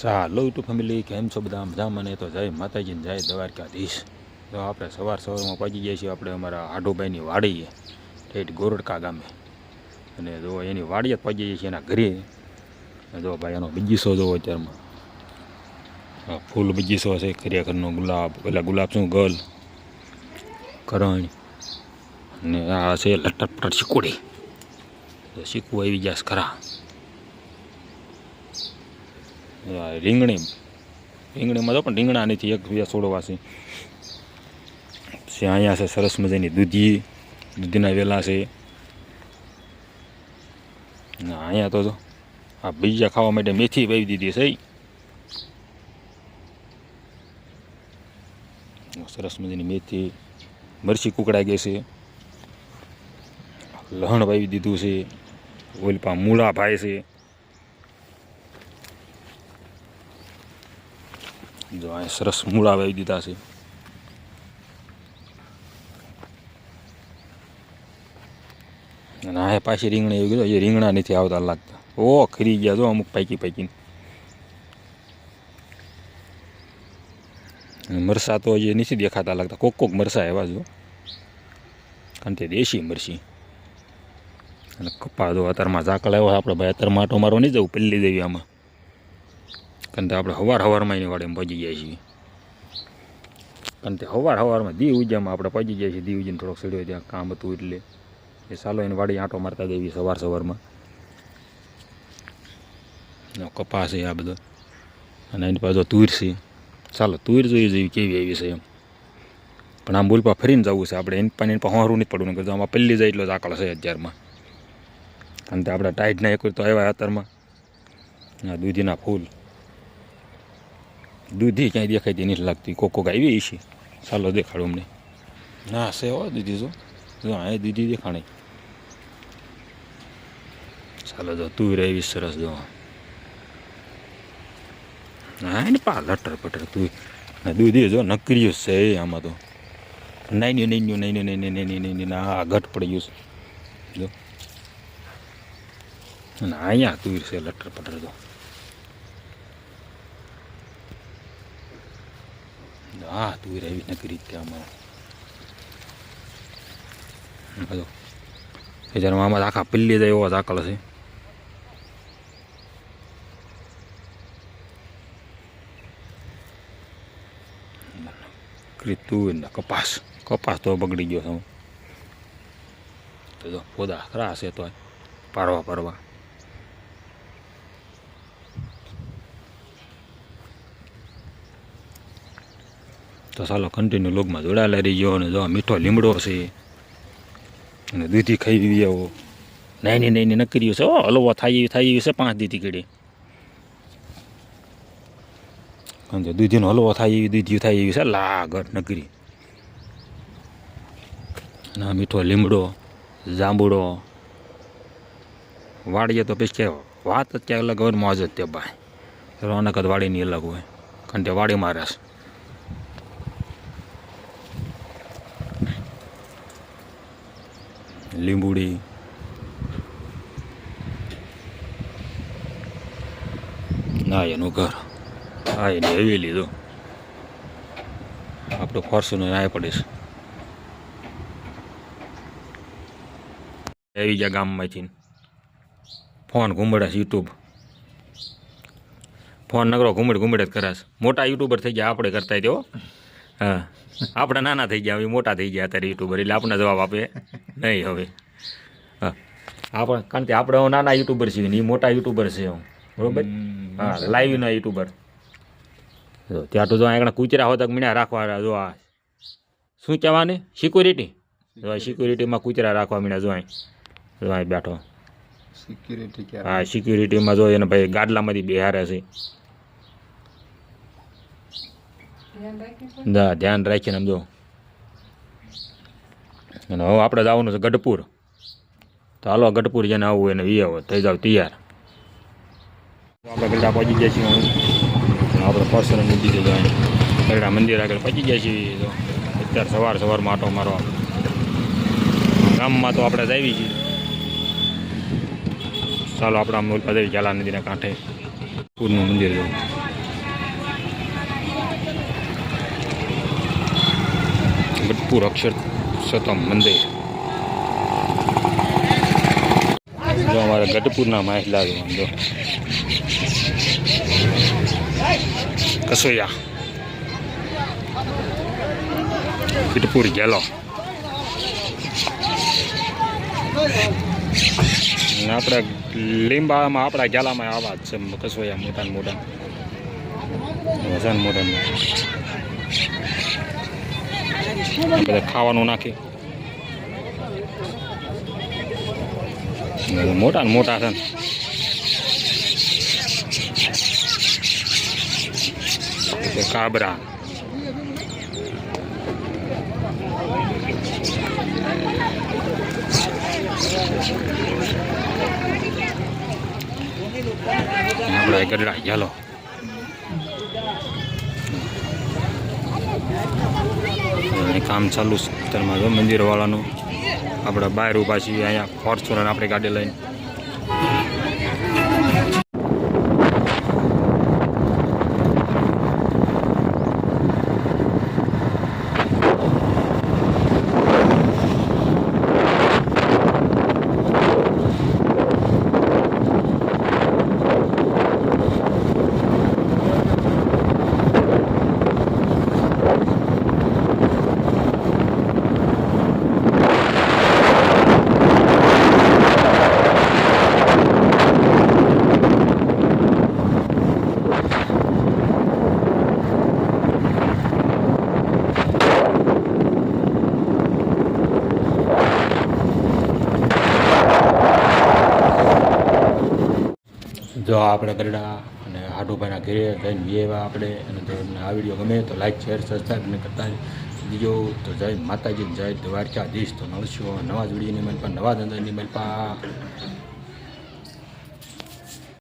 સાલો YouTube family કેમ છો બધા મજામાં? મને તો જય માતાજીને જય દ્વારકાધીશ. તો આપણે સવારમાં પહોંચી જઈએ છીએ આપણે અમારા આઢુભાઈની વાડીએ ઠેઠ ગોરડકા ગામે, અને જો એની વાડીએ જ પહોંચી જઈએ છીએ એના ઘરે. જો ભાઈ એનો બગીચો જોવો અત્યારમાં, ફૂલ બગીચો છે, ખરેખરનો ગુલાબ, પેલા ગુલાબ શું ગલ કરણ, અને આ છે લટપટ શીકુડી. તો શીકવું આવી ગયા ખરા. રીંગણીમાં તો પણ રીંગણા નથી, એક બે છોડવા છે. અહીંયા છે સરસ મજાની દૂધીના વેલા છે. અહીંયા તો આ બીજા ખાવા માટે મેથી વાવી દીધી છે. સરસ મજાની મેથી, મરચી કુકડા ગઈ છે, લહણ વાવી દીધું છે, ઓલપા મૂળા ભાઈ છે. જો આ સરસ મૂળા વાવી દીધા છે. અને આ પાછી રીંગણી એવી ગયું, એ રીંગણા નથી આવતા લાગતા. ઓ ખરી ગયા જો અમુક પાકીને. મરસા તો હજી નથી દેખાતા લાગતા, કોક મરસા એવા જો, કારણ કે દેશી મરસી. અને કપા જો અત્યારમાં ઝાકળ આવ્યો. આપણે ભાઈ અત્યારમાં આટો મારવા નહીં જવું, પલ્લી દેવી આમાં, કારણ કે આપણે સવારમાં એની વાડે પહોંચી જાય છીએ. કારણ કે સવારમાં દી ઉજામાં આપણે પહોંચી જાય છીએ. દી ઉજીને થોડોક સડ્યો ત્યાં કામ હતું એટલે એ સાલો એની વાડી આંટો મારતા દેવી સવારમાં. કપા છે આ બધો, અને એની પાછો તુર છે. ચાલો તુર જોઈ જેવી કેવી આવી છે એમ. પણ આમ બોલપા ફરીને જવું છે આપણે, એની પાસે હોરું નથી પડવું, કે આમાં પલ્લી જાય એટલો ઝાકળ છે અત્યારમાં. કારણ કે આપણે ટાઈટના એક તો આવ્યા અત્યારમાં. આ દૂધીના ફૂલ, દૂધી ક્યાંય દેખાતી નથી લાગતી, કોક આવી છે. ચાલો દેખાડો અમને. ના છે હો દૂધી, જો હા એ દૂધી દેખાણી. ચાલો જો તુર આવી સરસ જો. હા ને પા લટર પટર તું દૂધી જો નકર્યું છે આમાં તો. નહીં હા ઘટ પડી ગયું છે જો. અને અહીંયા તુર છે લટર પટર જો. હા તુર આવી નકરી આમાં બધો. જ્યારે આમાં આખા પલ્લી જાય એવો ઝાકળ છે. તુર ને કપાસ તો બગડી ગયો છે. તો જો પોદા ખરા છે તો પારવા. તો ચાલો કન્ટિન્યુ લોગમાં જોડાયેલા રહી ગયો. અને જો મીઠો લીમડો છે, અને દૂધી ખાઈ આવો. નાની નકર્યું છે. હલવો થાય એવી છે 5 દીધી કીડી. કારણ કે દૂધીનો હલવો થાય એવી દૂધી થાય એવી છે લાગર નકરી. ના મીઠો લીમડો, જાંબુડો વાડીએ તો પછી કે વાત જ ક્યાં અલગ હોય, મોજ જ તે ભાઈ. રોનક જ વાડીની અલગ હોય, કારણ કે વાડીમાં રસ. લીંબુડી, ના એનું ઘર, હા એને હવેલી લીધો. આપણું ફોર્ચ્યુનર આ પડીશ. આવી ગયા ગામમાંથી ફોન ઘૂમડે છે. યુટ્યુબ ફોન નકરો ઘૂમડ જ કરાશ. મોટા યુટ્યુબર થઈ ગયા આપણે કરતા તેઓ. હા આપણે નાના થઈ ગયા, હવે મોટા થઈ ગયા અત્યારે યુટ્યુબર, એટલે આપણને જવાબ આપે નહીં હવે. હા આપણે, કારણ કે આપણે નાના યુટ્યુબર છીએ ને એ મોટા યુટ્યુબર છે બરોબર. હા લાઈવના યુટ્યુબર. ત્યાં તો જો આગળ કૂતરા હોતા મીણા રાખવા. જો આ શું કહેવાને, સિક્યુરિટી. જો સિક્યુરિટીમાં કૂતરા રાખવા મીણા. જો અહીં બેઠો સિક્યુરિટી. હા સિક્યુરિટીમાં જો એને ભાઈ ગાડલામાંથી બેહારે છે. ધ્યાન રાખીને આમ જો. અને હવે આપણે જવાનું છે ગઢપુર. તો હાલો ગઢપુર જેને આવવું એને આવો, થઈ જાવ તૈયાર. આપણે ગઢડા પહોંચી ગયા છીએ. આપણે પર્સનલ મૂકી દીધો ગઢડા મંદિર આગળ પહોંચી ગયા છીએ. તો અત્યારે સવારમાં આટો મારવા ગામમાં તો આપણે જ આવી છીએ. ચાલો આપણે આમ ઓલપા જઈએ ઝાલા નદીના કાંઠે પૂરનું મંદિર જવું. ગઢપુર અક્ષરસતમ મંદિર. જો અમારે ગઢપુરના માહિલા જો કસોયા ગઢપુર ગેલો. આપણે લીંબામાં આપણા ગેલામાં આવા જ છે કસોયા મોટા મોટા વજન મોટા બધા ખાવાનું નાખી મોટા ને મોટા છે ને કાબરા. આપણા ગઢડા ચાલો કામ ચાલુ છે મંદિર વાળાનું. આપણે બહાર ઊભા છીએ અહીંયા ફોર્ચ્યુનર આપણી ગાડી લઈને. જો આપણે ગરડા અને હાડુભાઈના ઘરે જઈને વિયેવા આપણે. અને જો તમને આ વિડીયો ગમે તો લાઈક શેર સબસ્ક્રાઈબ ને કરતા દીજો. તો જય માતાજી, જય દ્વારકાધીશ. તો મળશું નવા જ વિડીયોની મલપા, નવા ધંધાની મલપા.